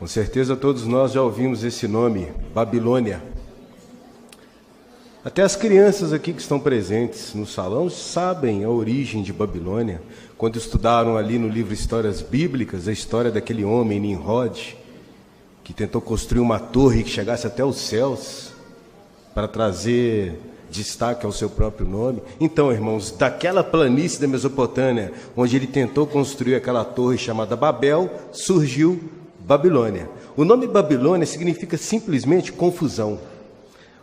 Com certeza todos nós já ouvimos esse nome, Babilônia. Até as crianças aqui que estão presentes no salão sabem a origem de Babilônia, quando estudaram ali no livro Histórias Bíblicas, a história daquele homem, Nimrod, que tentou construir uma torre que chegasse até os céus, para trazer destaque ao seu próprio nome. Então, irmãos, daquela planície da Mesopotâmia, onde ele tentou construir aquela torre chamada Babel, surgiu Babilônia. O nome Babilônia significa simplesmente confusão,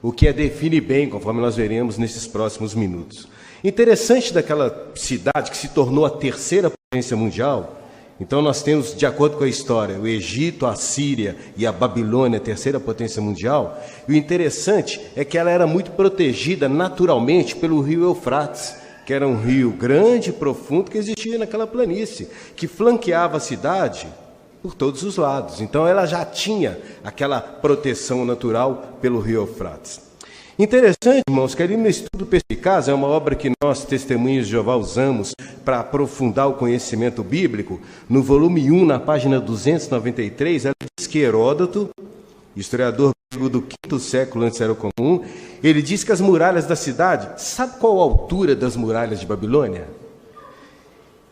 o que a define bem, conforme nós veremos nesses próximos minutos. Interessante daquela cidade que se tornou a terceira potência mundial. Então nós temos, de acordo com a história, o Egito, a Síria e a Babilônia, a terceira potência mundial. E o interessante é que ela era muito protegida naturalmente pelo rio Eufrates, que era um rio grande e profundo que existia naquela planície, que flanqueava a cidade por todos os lados. Então ela já tinha aquela proteção natural pelo rio Eufrates. Interessante, irmãos, que ali no Estudo Perspicaz, é uma obra que nós, Testemunhas de Jeová, usamos para aprofundar o conhecimento bíblico. No volume 1, na página 293, ela diz que Heródoto, historiador grego do quinto século antes da Era Comum, ele diz que as muralhas da cidade, sabe qual a altura das muralhas de Babilônia?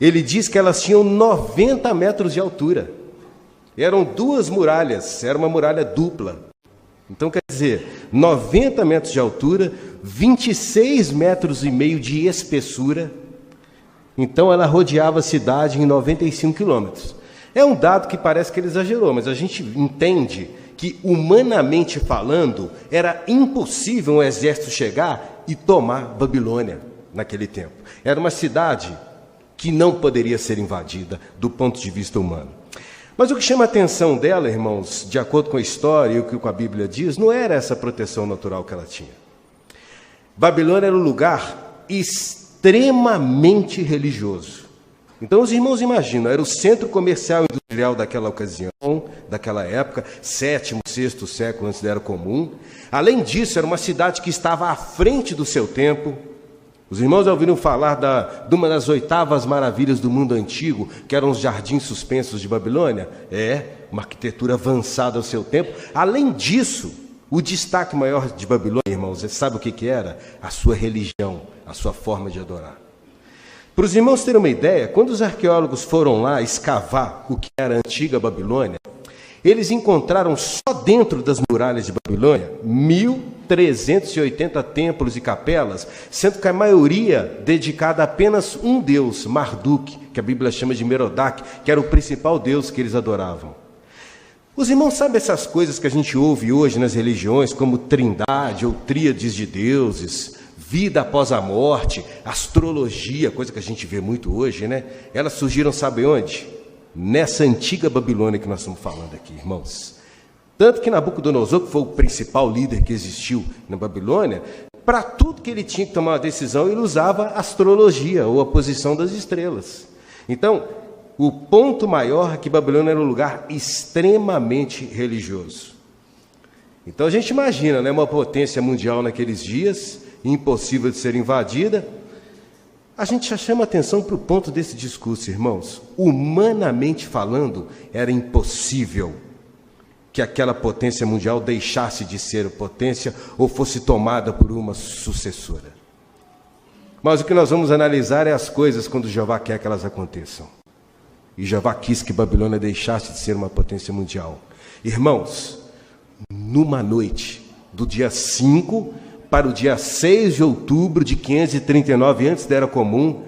Ele diz que elas tinham 90 metros de altura. Eram duas muralhas, era uma muralha dupla. Então, quer dizer, 90 metros de altura, 26 metros e meio de espessura. Então, ela rodeava a cidade em 95 quilômetros. É um dado que parece que ele exagerou, mas a gente entende que, humanamente falando, era impossível um exército chegar e tomar Babilônia naquele tempo. Era uma cidade que não poderia ser invadida do ponto de vista humano. Mas o que chama a atenção dela, irmãos, de acordo com a história e o que a Bíblia diz, não era essa proteção natural que ela tinha. Babilônia era um lugar extremamente religioso. Então os irmãos imaginam, era o centro comercial e industrial daquela ocasião, daquela época, 7º, 6º século antes da Era Comum. Além disso, era uma cidade que estava à frente do seu tempo. Os irmãos já ouviram falar de uma das 8ª maravilhas do mundo antigo, que eram os jardins suspensos de Babilônia? É, uma arquitetura avançada ao seu tempo. Além disso, o destaque maior de Babilônia, irmãos, sabe o que era? A sua religião, a sua forma de adorar. Para os irmãos terem uma ideia, quando os arqueólogos foram lá escavar o que era a antiga Babilônia, eles encontraram só dentro das muralhas de Babilônia 1.380 templos e capelas, sendo que a maioria dedicada a apenas um deus, Marduk, que a Bíblia chama de Merodach, que era o principal deus que eles adoravam. Os irmãos sabem essas coisas que a gente ouve hoje nas religiões, como trindade ou tríades de deuses, vida após a morte, astrologia, coisa que a gente vê muito hoje, né? Elas surgiram, sabe onde? Nessa antiga Babilônia que nós estamos falando aqui, irmãos. Tanto que Nabucodonosor, que foi o principal líder que existiu na Babilônia, para tudo que ele tinha que tomar uma decisão, ele usava astrologia, ou a posição das estrelas. Então, o ponto maior é que Babilônia era um lugar extremamente religioso. Então a gente imagina, né, uma potência mundial naqueles dias, impossível de ser invadida. A gente já chama atenção para o ponto desse discurso, irmãos. Humanamente falando, era impossível que aquela potência mundial deixasse de ser potência ou fosse tomada por uma sucessora. Mas o que nós vamos analisar é as coisas quando Jeová quer que elas aconteçam. E Jeová quis que Babilônia deixasse de ser uma potência mundial. Irmãos, numa noite do dia 5 para o dia 6 de outubro de 539 antes da Era Comum,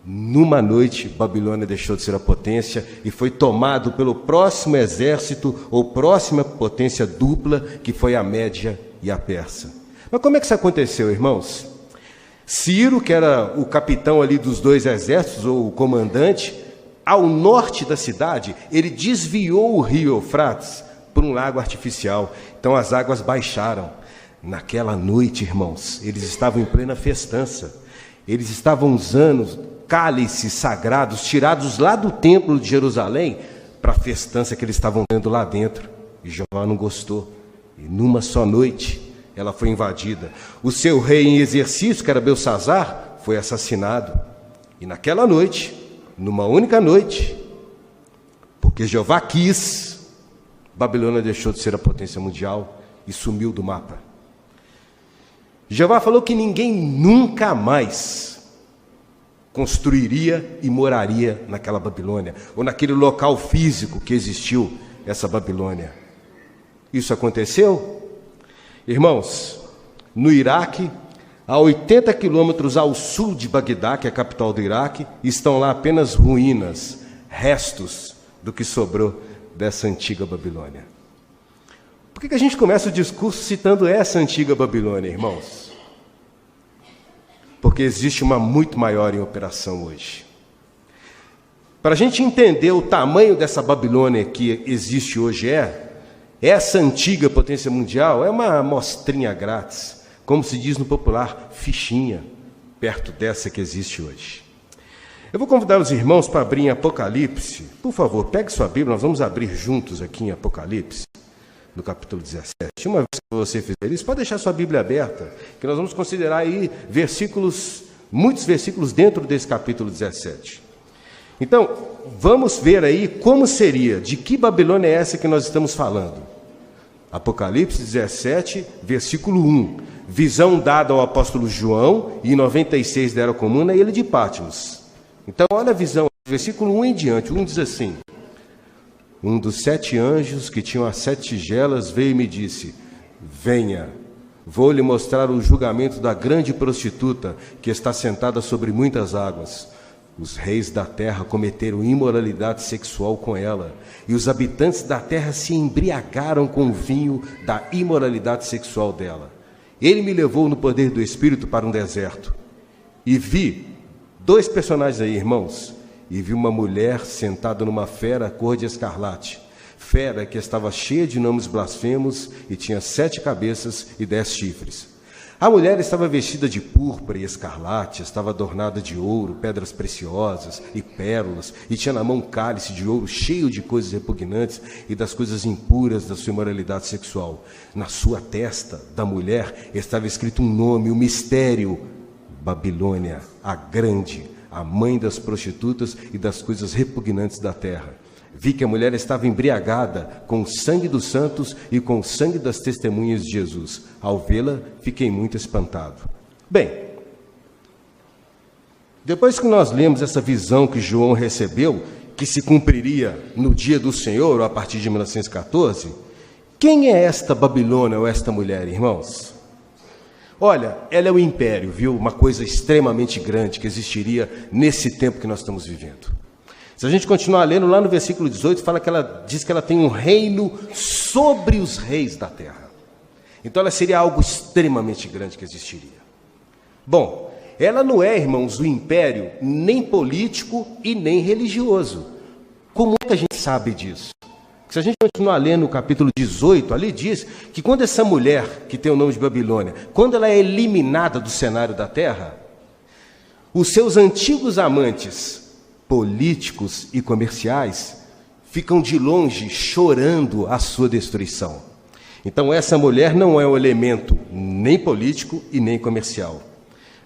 numa noite, Babilônia deixou de ser a potência e foi tomado pelo próximo exército ou próxima potência dupla, que foi a Média e a Persa. Mas como é que isso aconteceu, irmãos? Ciro, que era o capitão ali dos dois exércitos, ou o comandante, ao norte da cidade, ele desviou o rio Eufrates por um lago artificial. Então as águas baixaram. Naquela noite, irmãos, eles estavam em plena festança. Eles estavam usando cálices sagrados tirados lá do templo de Jerusalém para a festança que eles estavam tendo lá dentro. E Jeová não gostou. E numa só noite, ela foi invadida. O seu rei em exercício, que era Belsazar, foi assassinado. E naquela noite, numa única noite, porque Jeová quis, Babilônia deixou de ser a potência mundial e sumiu do mapa. Jeová falou que ninguém nunca mais construiria e moraria naquela Babilônia, ou naquele local físico que existiu essa Babilônia. Isso aconteceu? Irmãos, no Iraque, a 80 quilômetros ao sul de Bagdá, que é a capital do Iraque, estão lá apenas ruínas, restos do que sobrou dessa antiga Babilônia. Por que a gente começa o discurso citando essa antiga Babilônia, irmãos? Porque existe uma muito maior em operação hoje. Para a gente entender o tamanho dessa Babilônia que existe hoje, essa antiga potência mundial é uma amostrinha grátis, como se diz no popular, fichinha, perto dessa que existe hoje. Eu vou convidar os irmãos para abrir em Apocalipse. Por favor, pegue sua Bíblia, nós vamos abrir juntos aqui em Apocalipse, no capítulo 17. Uma vez que você fizer isso, pode deixar sua Bíblia aberta, que nós vamos considerar aí muitos versículos dentro desse capítulo 17. Então, vamos ver aí como seria, de que Babilônia é essa que nós estamos falando. Apocalipse 17, versículo 1. Visão dada ao apóstolo João, e em 96 da Era Comum, na ilha de Patmos. Então, olha a visão, versículo 1 em diante. 1 diz assim: um dos 7 anjos que tinham as 7 tigelas veio e me disse: venha, vou lhe mostrar o julgamento da grande prostituta que está sentada sobre muitas águas. Os reis da terra cometeram imoralidade sexual com ela, e os habitantes da terra se embriagaram com o vinho da imoralidade sexual dela. Ele me levou no poder do Espírito para um deserto, e vi 2 personagens aí, irmãos, e vi uma mulher sentada numa fera cor de escarlate, fera que estava cheia de nomes blasfemos e tinha 7 cabeças e 10 chifres. A mulher estava vestida de púrpura e escarlate, estava adornada de ouro, pedras preciosas e pérolas, e tinha na mão um cálice de ouro cheio de coisas repugnantes e das coisas impuras da sua imoralidade sexual. Na sua testa da mulher estava escrito um nome, um mistério: Babilônia, a grande, a mãe das prostitutas e das coisas repugnantes da terra. Vi que a mulher estava embriagada com o sangue dos santos e com o sangue das testemunhas de Jesus. Ao vê-la, fiquei muito espantado. Bem, depois que nós lemos essa visão que João recebeu, que se cumpriria no dia do Senhor, ou a partir de 1914, quem é esta Babilônia ou esta mulher, irmãos? Olha, ela é o império, viu? Uma coisa extremamente grande que existiria nesse tempo que nós estamos vivendo. Se a gente continuar lendo, lá no versículo 18, fala que ela diz que ela tem um reino sobre os reis da terra. Então ela seria algo extremamente grande que existiria. Bom, ela não é, irmãos, o império nem político e nem religioso. Como é que a gente sabe disso? Se a gente continuar lendo o capítulo 18, ali diz que quando essa mulher, que tem o nome de Babilônia, quando ela é eliminada do cenário da terra, os seus antigos amantes políticos e comerciais ficam de longe chorando a sua destruição. Então essa mulher não é um elemento nem político e nem comercial.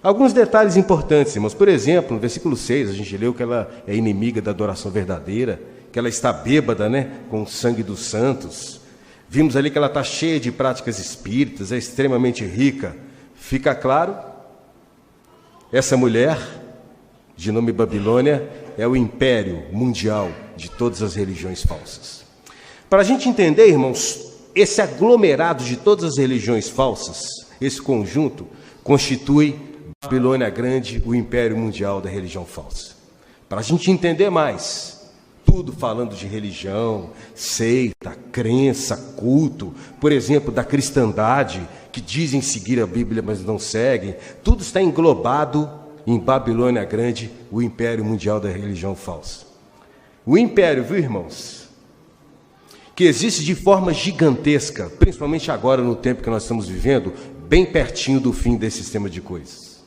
Alguns detalhes importantes, irmãos. Por exemplo, no versículo 6, a gente leu que ela é inimiga da adoração verdadeira, que ela está bêbada, com o sangue dos santos. Vimos ali que ela está cheia de práticas espíritas, é extremamente rica. Fica claro, essa mulher, de nome Babilônia, é o império mundial de todas as religiões falsas. Para a gente entender, irmãos, esse aglomerado de todas as religiões falsas, esse conjunto, constitui Babilônia Grande, o império mundial da religião falsa. Para a gente entender mais, tudo falando de religião, seita, crença, culto, por exemplo, da cristandade, que dizem seguir a Bíblia, mas não seguem, tudo está englobado em Babilônia Grande, o império mundial da religião falsa. O império, viu, irmãos, que existe de forma gigantesca, principalmente agora no tempo que nós estamos vivendo, bem pertinho do fim desse sistema de coisas.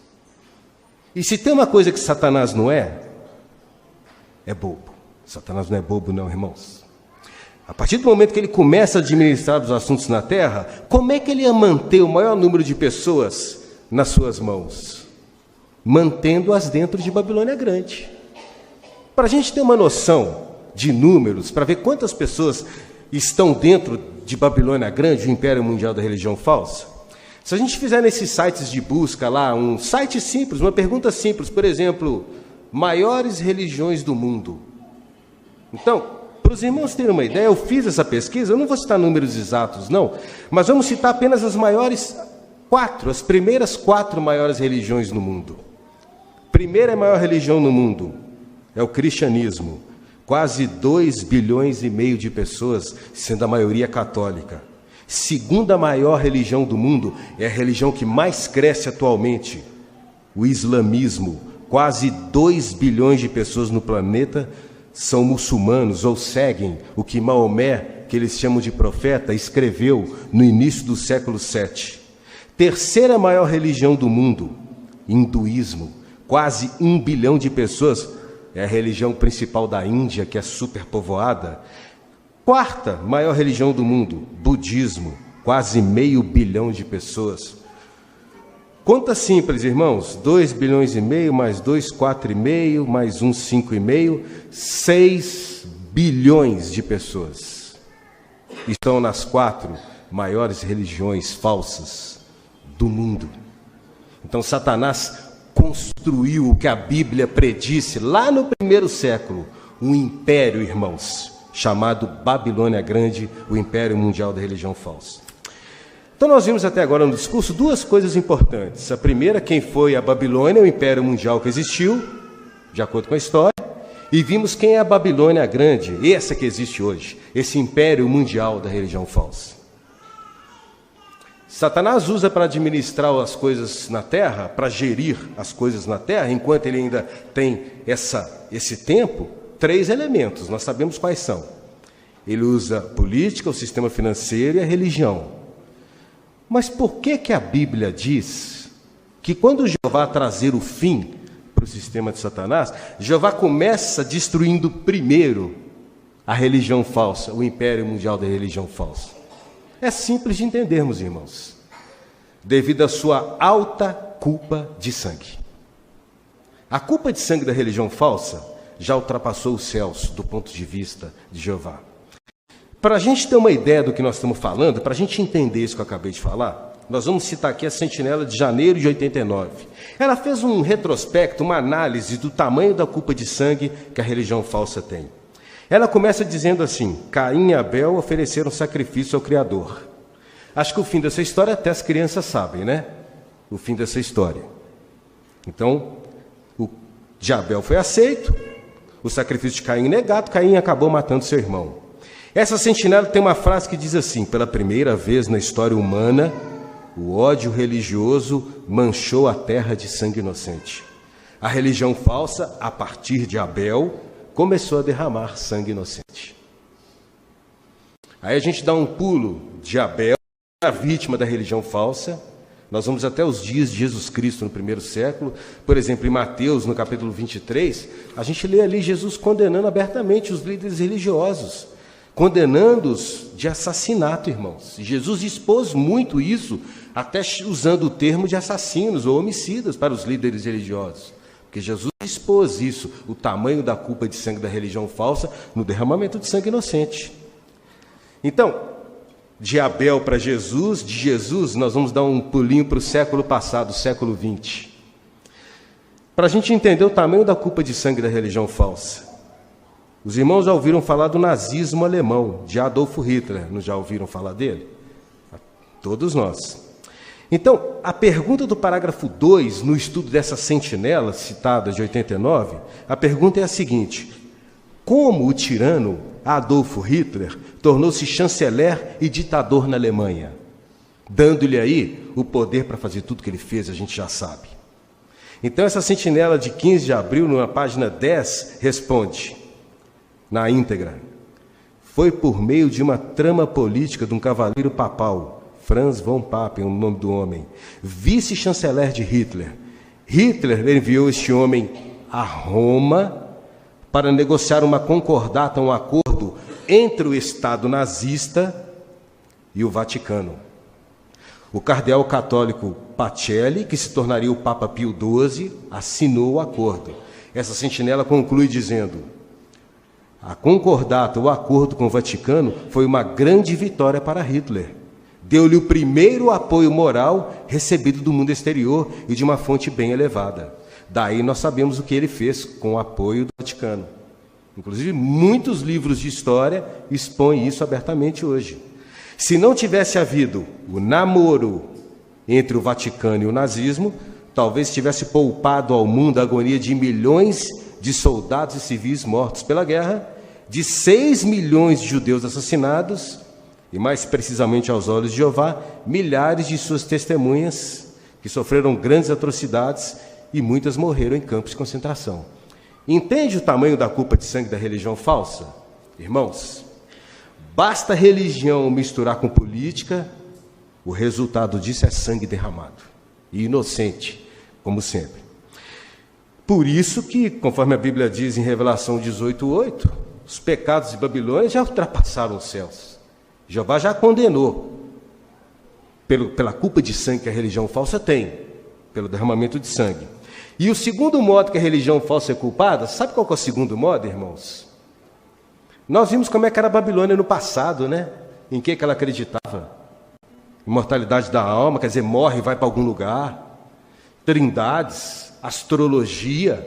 E se tem uma coisa que Satanás não é bobo. Satanás não é bobo não, irmãos. A partir do momento que ele começa a administrar os assuntos na terra, como é que ele ia manter o maior número de pessoas nas suas mãos? Mantendo-as dentro de Babilônia Grande. Para a gente ter uma noção de números, para ver quantas pessoas estão dentro de Babilônia Grande, o império mundial da religião falsa? Se a gente fizer nesses sites de busca lá, um site simples, uma pergunta simples, por exemplo, maiores religiões do mundo. Então, para os irmãos terem uma ideia, eu fiz essa pesquisa, eu não vou citar números exatos não, mas vamos citar apenas as maiores 4, as primeiras 4 maiores religiões no mundo. Primeira maior religião no mundo é o cristianismo, quase 2 bilhões e meio de pessoas, sendo a maioria católica. Segunda maior religião do mundo é a religião que mais cresce atualmente, o islamismo. Quase 2 bilhões de pessoas no planeta são muçulmanos ou seguem o que Maomé, que eles chamam de profeta, escreveu no início do século VII. Terceira maior religião do mundo, hinduísmo. Quase 1 bilhão de pessoas, é a religião principal da Índia, que é superpovoada. Quarta maior religião do mundo, budismo, quase 500 milhões de pessoas. Conta simples, irmãos, 2 bilhões e meio, mais 2, 4,5, mais 1, 5,5, 6 bilhões de pessoas estão nas 4 maiores religiões falsas do mundo. Então Satanás construiu o que a Bíblia predisse lá no 1º século, um império, irmãos, chamado Babilônia Grande, o império mundial da religião falsa. Então nós vimos até agora no discurso 2 coisas importantes. A primeira, quem foi a Babilônia, o império mundial que existiu, de acordo com a história, e vimos quem é a Babilônia Grande, essa que existe hoje, esse império mundial da religião falsa. Satanás usa para administrar as coisas na terra, para gerir as coisas na terra, enquanto ele ainda tem esse tempo, 3 elementos, nós sabemos quais são. Ele usa a política, o sistema financeiro e a religião. Mas por que a Bíblia diz que quando Jeová trazer o fim para o sistema de Satanás, Jeová começa destruindo primeiro a religião falsa, o império mundial da religião falsa? É simples de entendermos, irmãos. Devido à sua alta culpa de sangue. A culpa de sangue da religião falsa já ultrapassou os céus do ponto de vista de Jeová. Para a gente ter uma ideia do que nós estamos falando, para a gente entender isso que eu acabei de falar, nós vamos citar aqui a Sentinela de janeiro de 89. Ela fez um retrospecto, uma análise do tamanho da culpa de sangue que a religião falsa tem. Ela começa dizendo assim: Caim e Abel ofereceram sacrifício ao Criador. Acho que o fim dessa história até as crianças sabem, né? O fim dessa história. Então, o de Abel foi aceito, o sacrifício de Caim negado, Caim acabou matando seu irmão. Essa sentinela tem uma frase que diz assim: pela primeira vez na história humana, o ódio religioso manchou a terra de sangue inocente. A religião falsa, a partir de Abel, começou a derramar sangue inocente. Aí a gente dá um pulo de Abel, a vítima da religião falsa. Nós vamos até os dias de Jesus Cristo no 1º século. Por exemplo, em Mateus, no capítulo 23, a gente lê ali Jesus condenando abertamente os líderes religiosos, condenando-os de assassinato, irmãos. Jesus expôs muito isso, até usando o termo de assassinos ou homicidas para os líderes religiosos. Porque Jesus expôs isso, o tamanho da culpa de sangue da religião falsa, no derramamento de sangue inocente. Então, de Abel para Jesus, de Jesus, nós vamos dar um pulinho para o século passado, século 20. Para a gente entender o tamanho da culpa de sangue da religião falsa. Os irmãos já ouviram falar do nazismo alemão, de Adolf Hitler, não já ouviram falar dele? Todos nós. Então, a pergunta do parágrafo 2, no estudo dessa sentinela citada de 89, a pergunta é a seguinte: como o tirano Adolf Hitler tornou-se chanceler e ditador na Alemanha? Dando-lhe aí o poder para fazer tudo que ele fez, a gente já sabe. Então, essa sentinela de 15 de abril, na página 10, responde, na íntegra: foi por meio de uma trama política de um cavaleiro papal, Franz von Papen, o nome do homem, vice-chanceler de Hitler. Hitler enviou este homem a Roma para negociar uma concordata, um acordo entre o Estado nazista e o Vaticano. O cardeal católico Pacelli, que se tornaria o Papa Pio XII, assinou o acordo. Essa sentinela conclui dizendo: A concordata, o acordo com o Vaticano, foi uma grande vitória para Hitler. Deu-lhe o primeiro apoio moral recebido do mundo exterior e de uma fonte bem elevada. Daí nós sabemos o que ele fez com o apoio do Vaticano. Inclusive, muitos livros de história expõem isso abertamente hoje. Se não tivesse havido o namoro entre o Vaticano e o nazismo, talvez tivesse poupado ao mundo a agonia de milhões de soldados e civis mortos pela guerra, de 6 milhões de judeus assassinados, e mais precisamente aos olhos de Jeová, milhares de suas testemunhas que sofreram grandes atrocidades e muitas morreram em campos de concentração. Entende o tamanho da culpa de sangue da religião falsa? Irmãos, basta a religião misturar com política, o resultado disso é sangue derramado, e inocente, como sempre. Por isso que, conforme a Bíblia diz em Revelação 18:8, os pecados de Babilônia já ultrapassaram os céus. Jeová já condenou pela culpa de sangue que a religião falsa tem, pelo derramamento de sangue. E o segundo modo que a religião falsa é culpada, sabe qual que é o segundo modo, irmãos? Nós vimos como é que era a Babilônia no passado, né? Em que ela acreditava? Imortalidade da alma, quer dizer, morre e vai para algum lugar. Trindades, astrologia.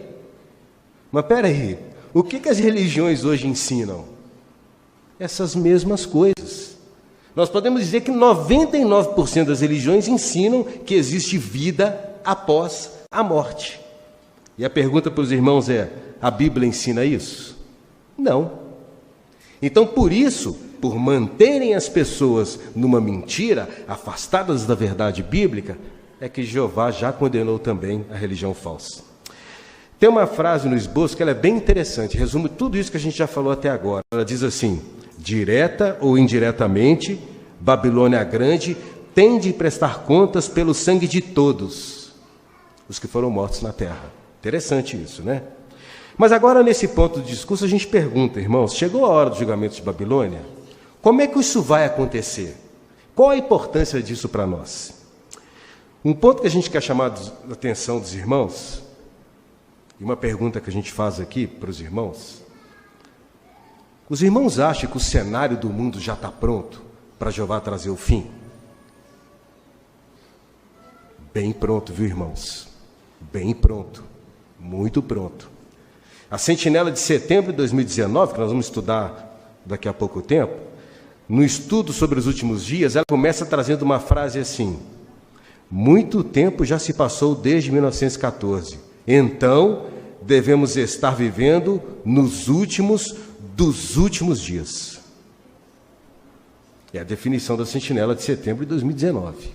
Mas peraí, o que as religiões hoje ensinam? Essas mesmas coisas. Nós podemos dizer que 99% das religiões ensinam que existe vida após a morte. E a pergunta para os irmãos é: a Bíblia ensina isso? Não. Então, por isso, por manterem as pessoas numa mentira, afastadas da verdade bíblica, é que Jeová já condenou também a religião falsa. Tem uma frase no esboço que ela é bem interessante, resume tudo isso que a gente já falou até agora. Ela diz assim: direta ou indiretamente, Babilônia Grande tem de prestar contas pelo sangue de todos os que foram mortos na terra. Interessante isso, né? Mas agora, nesse ponto de discurso, a gente pergunta, irmãos, chegou a hora do julgamento de Babilônia? Como é que isso vai acontecer? Qual a importância disso para nós? Um ponto que a gente quer chamar a atenção dos irmãos, e uma pergunta que a gente faz aqui para os irmãos: os irmãos acham que o cenário do mundo já está pronto para Jeová trazer o fim? Bem pronto, viu, irmãos? Bem pronto, muito pronto. A Sentinela de Setembro de 2019, que nós vamos estudar daqui a pouco tempo, no estudo sobre os últimos dias, ela começa trazendo uma frase assim: muito tempo já se passou desde 1914, então devemos estar vivendo nos últimos dos últimos dias. É a definição da Sentinela de Setembro de 2019.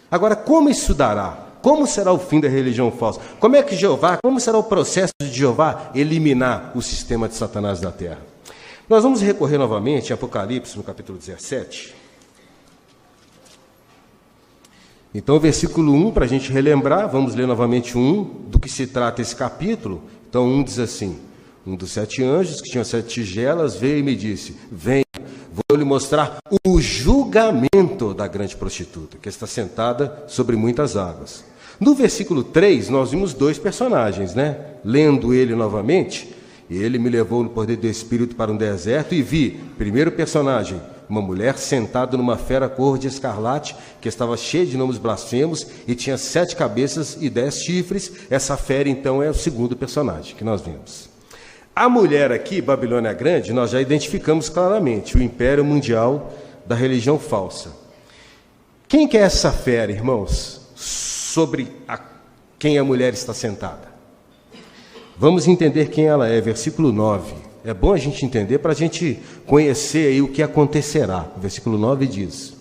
Agora, como isso dará? Como será o fim da religião falsa? Como é que como será o processo de Jeová eliminar o sistema de Satanás da terra? Nós vamos recorrer novamente a Apocalipse, no capítulo 17. Então, o versículo 1, para a gente relembrar, vamos ler novamente do que se trata esse capítulo. Então, 1 diz assim: um dos 7 anjos, que tinha 7 tigelas, veio e me disse: venha, vou lhe mostrar o julgamento da grande prostituta, que está sentada sobre muitas águas. No versículo 3, nós vimos 2 personagens, né? Lendo ele novamente, ele me levou no poder do Espírito para um deserto e vi, primeiro personagem, uma mulher sentada numa fera cor de escarlate, que estava cheia de nomes blasfemos e tinha 7 cabeças e 10 chifres. Essa fera, então, é o segundo personagem que nós vimos. A mulher aqui, Babilônia Grande, nós já identificamos claramente, o império mundial da religião falsa. Quem que é essa fera, irmãos? Sobre quem a mulher está sentada. Vamos entender quem ela é, versículo 9. É bom a gente entender para a gente conhecer aí o que acontecerá. O versículo 9 diz: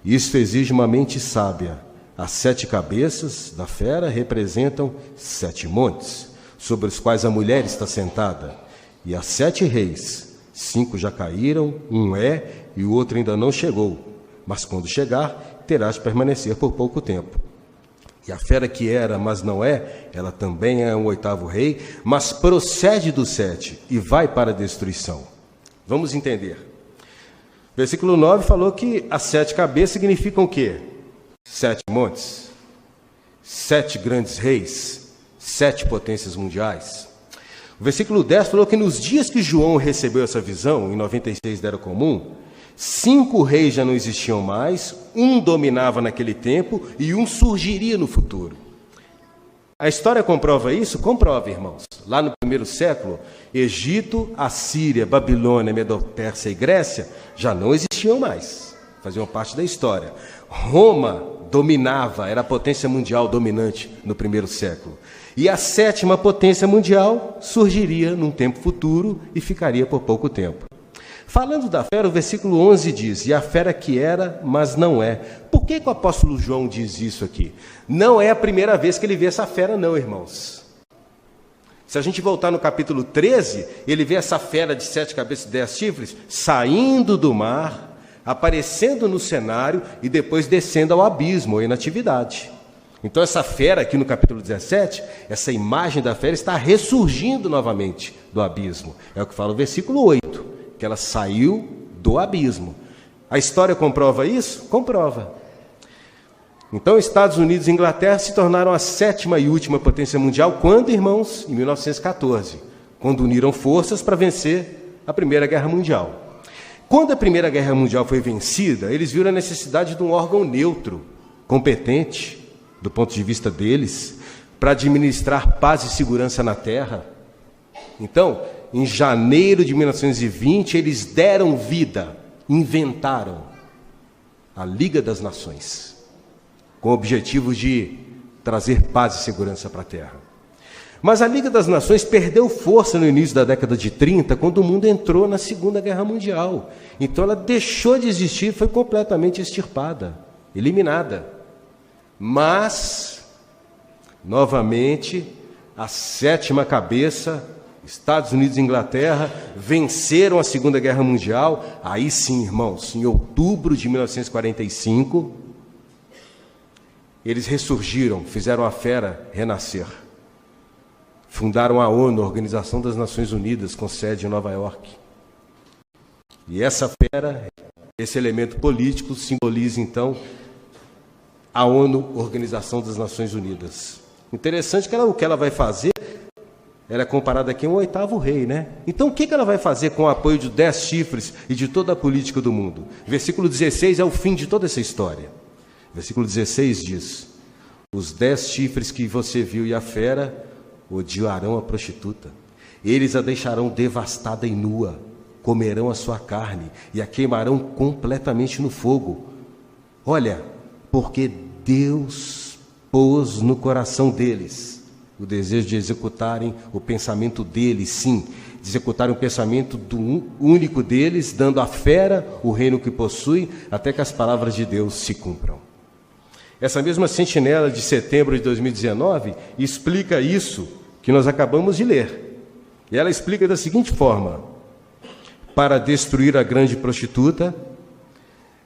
isto exige uma mente sábia. As 7 cabeças da fera representam 7 montes, sobre os quais a mulher está sentada, e há 7 reis, 5 já caíram, um e o outro ainda não chegou, mas quando chegar, terá de permanecer por pouco tempo. E a fera que era, mas não é, ela também é um 8º rei, mas procede do 7 e vai para a destruição. Vamos entender. Versículo 9 falou que as 7 cabeças significam o quê? 7 montes, 7 grandes reis, 7 potências mundiais. O versículo 10 falou que nos dias que João recebeu essa visão, em 96 da Era Comum, 5 reis já não existiam mais, um dominava naquele tempo e um surgiria no futuro. A história comprova isso? Comprova, irmãos. Lá no primeiro século, Egito, Assíria, Babilônia, Medo-Pérsia e Grécia já não existiam mais, faziam parte da história. Roma dominava, era a potência mundial dominante no primeiro século. E a 7ª potência mundial surgiria num tempo futuro e ficaria por pouco tempo. Falando da fera, o versículo 11 diz: e a fera que era, mas não é. Por que o apóstolo João diz isso aqui? Não é a primeira vez que ele vê essa fera, não, irmãos. Se a gente voltar no capítulo 13, ele vê essa fera de 7 cabeças e 10 chifres saindo do mar, aparecendo no cenário e depois descendo ao abismo, ou inatividade. Então essa fera aqui no capítulo 17, essa imagem da fera está ressurgindo novamente do abismo. É o que fala o versículo 8, que ela saiu do abismo. A história comprova isso? Comprova. Então Estados Unidos e Inglaterra se tornaram a 7ª e última potência mundial. Quando, irmãos? Em 1914, quando uniram forças para vencer a Primeira Guerra Mundial. Quando a Primeira Guerra Mundial foi vencida, eles viram a necessidade de um órgão neutro, competente, do ponto de vista deles, para administrar paz e segurança na Terra. Então, em janeiro de 1920, eles deram vida, inventaram a Liga das Nações, com o objetivo de trazer paz e segurança para a Terra. Mas a Liga das Nações perdeu força no início da década de 30, quando o mundo entrou na Segunda Guerra Mundial. Então ela deixou de existir, foi completamente extirpada, eliminada. Mas, novamente, a 7ª cabeça, Estados Unidos e Inglaterra, venceram a Segunda Guerra Mundial. Aí sim, irmãos, em outubro de 1945, eles ressurgiram, fizeram a fera renascer. Fundaram a ONU, a Organização das Nações Unidas, com sede em Nova York. E essa fera, esse elemento político, simboliza, então, a ONU, Organização das Nações Unidas. Interessante que o que ela vai fazer, ela é comparada aqui a um 8º rei, né? Então, o que ela vai fazer com o apoio de 10 chifres e de toda a política do mundo? Versículo 16 é o fim de toda essa história. Versículo 16 diz: os 10 chifres que você viu e a fera odiarão a prostituta. Eles a deixarão devastada e nua, comerão a sua carne e a queimarão completamente no fogo. Olha, porque Deus pôs no coração deles o desejo de executarem o pensamento deles, sim, de executarem o pensamento do único deles, dando à fera o reino que possui, até que as palavras de Deus se cumpram. Essa mesma sentinela de setembro de 2019 explica isso que nós acabamos de ler. E ela explica da seguinte forma: para destruir a grande prostituta,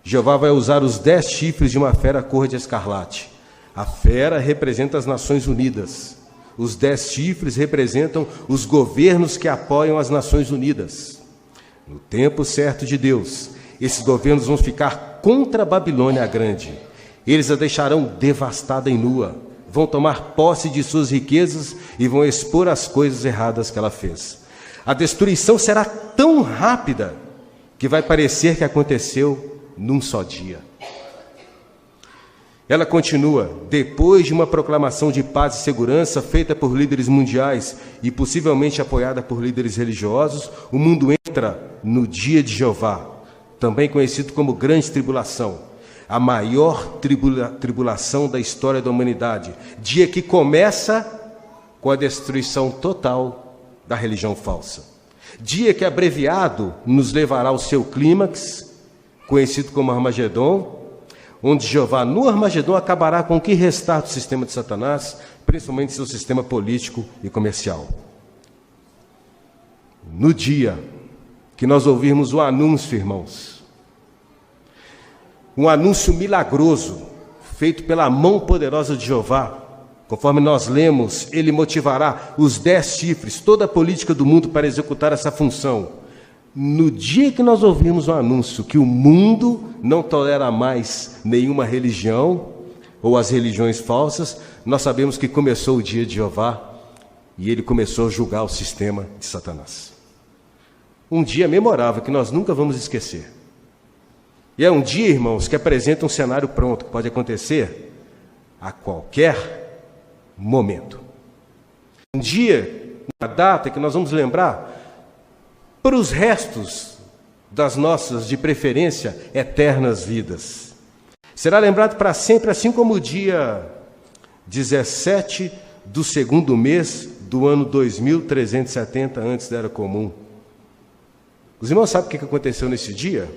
Jeová vai usar os 10 chifres de uma fera cor de escarlate. A fera representa as Nações Unidas. Os 10 chifres representam os governos que apoiam as Nações Unidas. No tempo certo de Deus, esses governos vão ficar contra a Babilônia a Grande. Eles a deixarão devastada e nua, vão tomar posse de suas riquezas e vão expor as coisas erradas que ela fez. A destruição será tão rápida que vai parecer que aconteceu num só dia. Ela continua: depois de uma proclamação de paz e segurança feita por líderes mundiais e possivelmente apoiada por líderes religiosos, o mundo entra no dia de Jeová, também conhecido como Grande Tribulação, a maior tribulação da história da humanidade, dia que começa com a destruição total da religião falsa. Dia que, abreviado, nos levará ao seu clímax, conhecido como Armagedon, onde Jeová, no Armagedon, acabará com o que restar do sistema de Satanás, principalmente seu sistema político e comercial. No dia que nós ouvirmos o anúncio, irmãos, um anúncio milagroso, feito pela mão poderosa de Jeová, conforme nós lemos, ele motivará os 10 chifres, toda a política do mundo para executar essa função. No dia que nós ouvirmos o anúncio que o mundo não tolera mais nenhuma religião ou as religiões falsas, nós sabemos que começou o dia de Jeová E ele começou a julgar o sistema de Satanás. Um dia memorável que nós nunca vamos esquecer. E é um dia, irmãos, que apresenta um cenário pronto, que pode acontecer a qualquer momento. Um dia, uma data que nós vamos lembrar para os restos das nossas, de preferência, eternas vidas. Será lembrado para sempre, assim como o dia 17 do segundo mês do ano 2370, antes da Era Comum. Os irmãos sabem o que aconteceu nesse dia?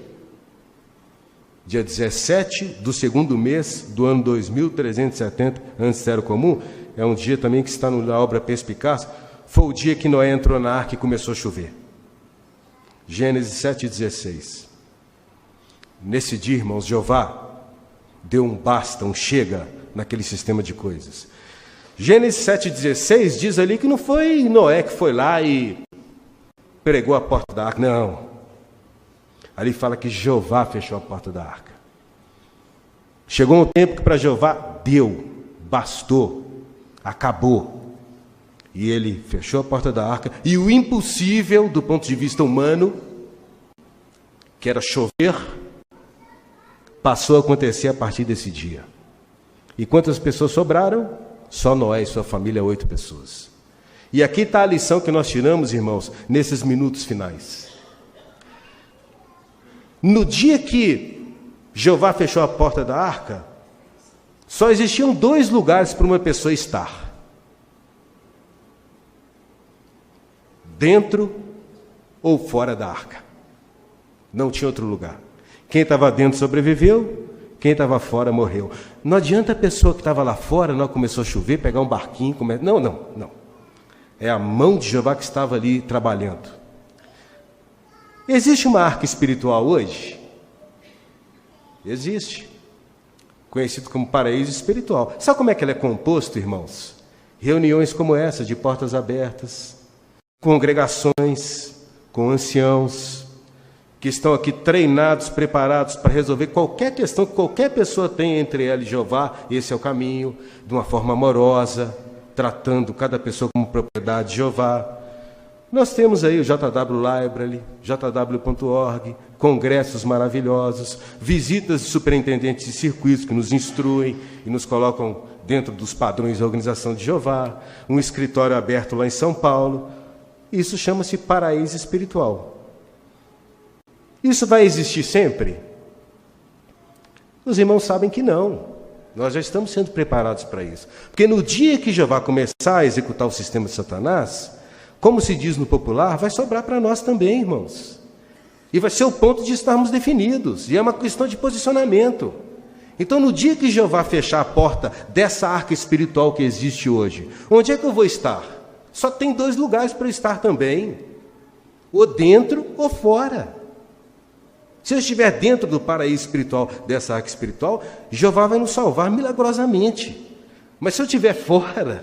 Dia 17 do segundo mês do ano 2370, antes da Era Comum, é um dia também que está na obra Perspicaz, foi o dia que Noé entrou na arca e começou a chover. Gênesis 7,16. Nesse dia, irmãos, Jeová deu um basta, um chega naquele sistema de coisas. Gênesis 7,16 diz ali que não foi Noé que foi lá e pregou a porta da arca, não. Ali fala que Jeová fechou a porta da arca. Chegou um tempo que para Jeová deu, bastou, acabou. E ele fechou a porta da arca, e o impossível, do ponto de vista humano, que era chover, passou a acontecer a partir desse dia. E quantas pessoas sobraram? Só Noé e sua família, 8 pessoas. E aqui está a lição que nós tiramos, irmãos, nesses minutos finais. No dia que Jeová fechou a porta da arca, só existiam 2 lugares para uma pessoa estar: dentro ou fora da arca. Não tinha outro lugar. Quem estava dentro sobreviveu, quem estava fora morreu. Não adianta a pessoa que estava lá fora, não começou a chover, pegar um barquinho, não. É a mão de Jeová que estava ali trabalhando. Existe uma arca espiritual hoje? Existe. Conhecido como paraíso espiritual. Sabe como é que ele é composto, irmãos? Reuniões como essa, de portas abertas, congregações, com anciãos, que estão aqui treinados, preparados para resolver qualquer questão que qualquer pessoa tenha entre ela e Jeová. Esse é o caminho, de uma forma amorosa, tratando cada pessoa como propriedade de Jeová. Nós temos aí o JW Library, jw.org, congressos maravilhosos, visitas de superintendentes de circuitos que nos instruem e nos colocam dentro dos padrões da organização de Jeová, um escritório aberto lá em São Paulo. Isso chama-se paraíso espiritual. Isso vai existir sempre? Os irmãos sabem que não. Nós já estamos sendo preparados para isso. Porque no dia que Jeová começar a executar o sistema de Satanás, como se diz no popular, vai sobrar para nós também, irmãos. E vai ser o ponto de estarmos definidos. E é uma questão de posicionamento. Então, no dia que Jeová fechar a porta dessa arca espiritual que existe hoje, onde é que eu vou estar? Só tem 2 lugares para eu estar também. Ou dentro ou fora. Se eu estiver dentro do paraíso espiritual, dessa arca espiritual, Jeová vai nos salvar milagrosamente. Mas se eu estiver fora,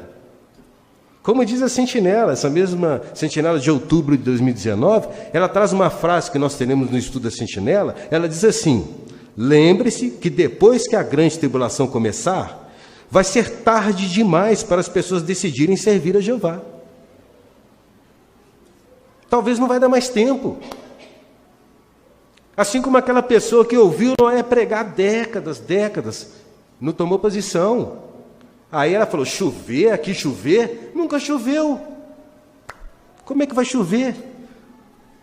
como diz a sentinela, essa mesma sentinela de outubro de 2019, ela traz uma frase que nós teremos no estudo da sentinela, ela diz assim: lembre-se que depois que a grande tribulação começar, vai ser tarde demais para as pessoas decidirem servir a Jeová. Talvez não vai dar mais tempo. Assim como aquela pessoa que ouviu Noé pregar décadas, não tomou posição. Aí ela falou, chover, aqui chover? Nunca choveu. Como é que vai chover?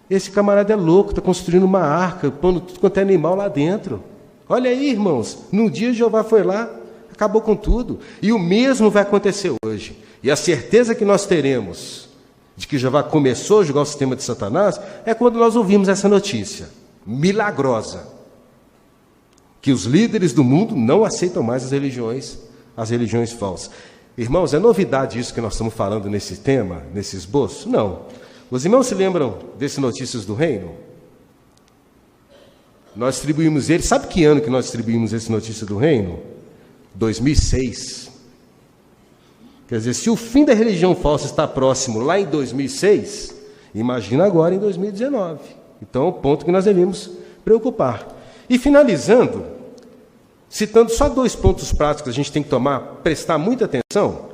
Esse camarada é louco, está construindo uma arca, pondo tudo quanto é animal lá dentro. Olha aí, irmãos, num dia Jeová foi lá, acabou com tudo. E o mesmo vai acontecer hoje. E a certeza que nós teremos de que Jeová começou a julgar o sistema de Satanás é quando nós ouvimos essa notícia milagrosa, que os líderes do mundo não aceitam mais as religiões falsas. Irmãos, é novidade isso que nós estamos falando nesse tema, nesse esboço? Não. Os irmãos se lembram desse Notícias do Reino? Nós distribuímos ele, sabe que ano que nós distribuímos esse Notícias do Reino? 2006. Quer dizer, se o fim da religião falsa está próximo lá em 2006, imagina agora em 2019. Então é um ponto que nós devemos preocupar. E finalizando, citando só 2 pontos práticos que a gente tem que prestar muita atenção.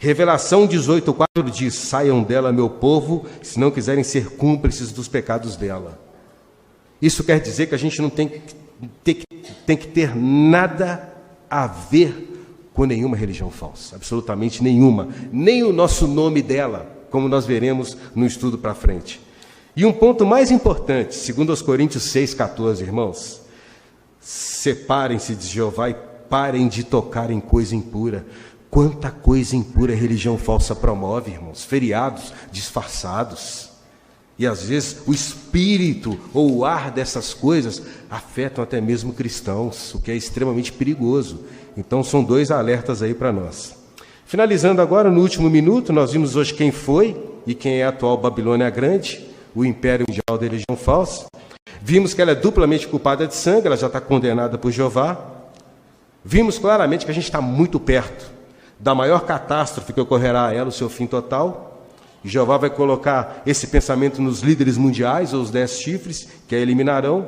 Revelação 18:4 diz: saiam dela, meu povo, se não quiserem ser cúmplices dos pecados dela. Isso quer dizer que a gente não tem que ter nada a ver com nenhuma religião falsa, absolutamente nenhuma, nem o nosso nome dela, como nós veremos no estudo para frente. E um ponto mais importante, segundo aos Coríntios 6:14, irmãos, separem-se de Jeová e parem de tocar em coisa impura. Quanta coisa impura a religião falsa promove, irmãos, feriados disfarçados. E às vezes o espírito ou o ar dessas coisas afetam até mesmo cristãos, o que é extremamente perigoso. Então são dois alertas aí para nós. Finalizando agora, no último minuto, nós vimos hoje quem foi e quem é a atual Babilônia Grande, o império mundial da religião falsa. Vimos que ela é duplamente culpada de sangue, ela já está condenada por Jeová. Vimos claramente que a gente está muito perto da maior catástrofe que ocorrerá a ela, o seu fim total. E Jeová vai colocar esse pensamento nos líderes mundiais, ou os 10 chifres, que a eliminarão.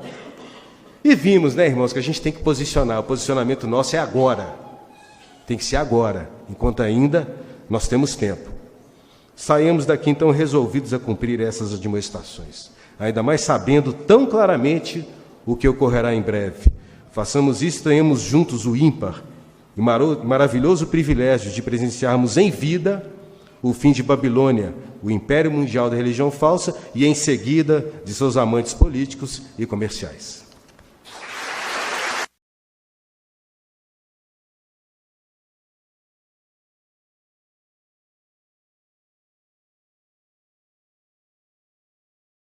E vimos, né, irmãos, que a gente tem que posicionar. O posicionamento nosso é agora. Tem que ser agora, enquanto ainda nós temos tempo. Saímos daqui, então, resolvidos a cumprir essas admoestações. Ainda mais sabendo tão claramente o que ocorrerá em breve. Façamos isso, tenhamos juntos o ímpar e maravilhoso privilégio de presenciarmos em vida o fim de Babilônia, o império mundial da religião falsa, e em seguida de seus amantes políticos e comerciais.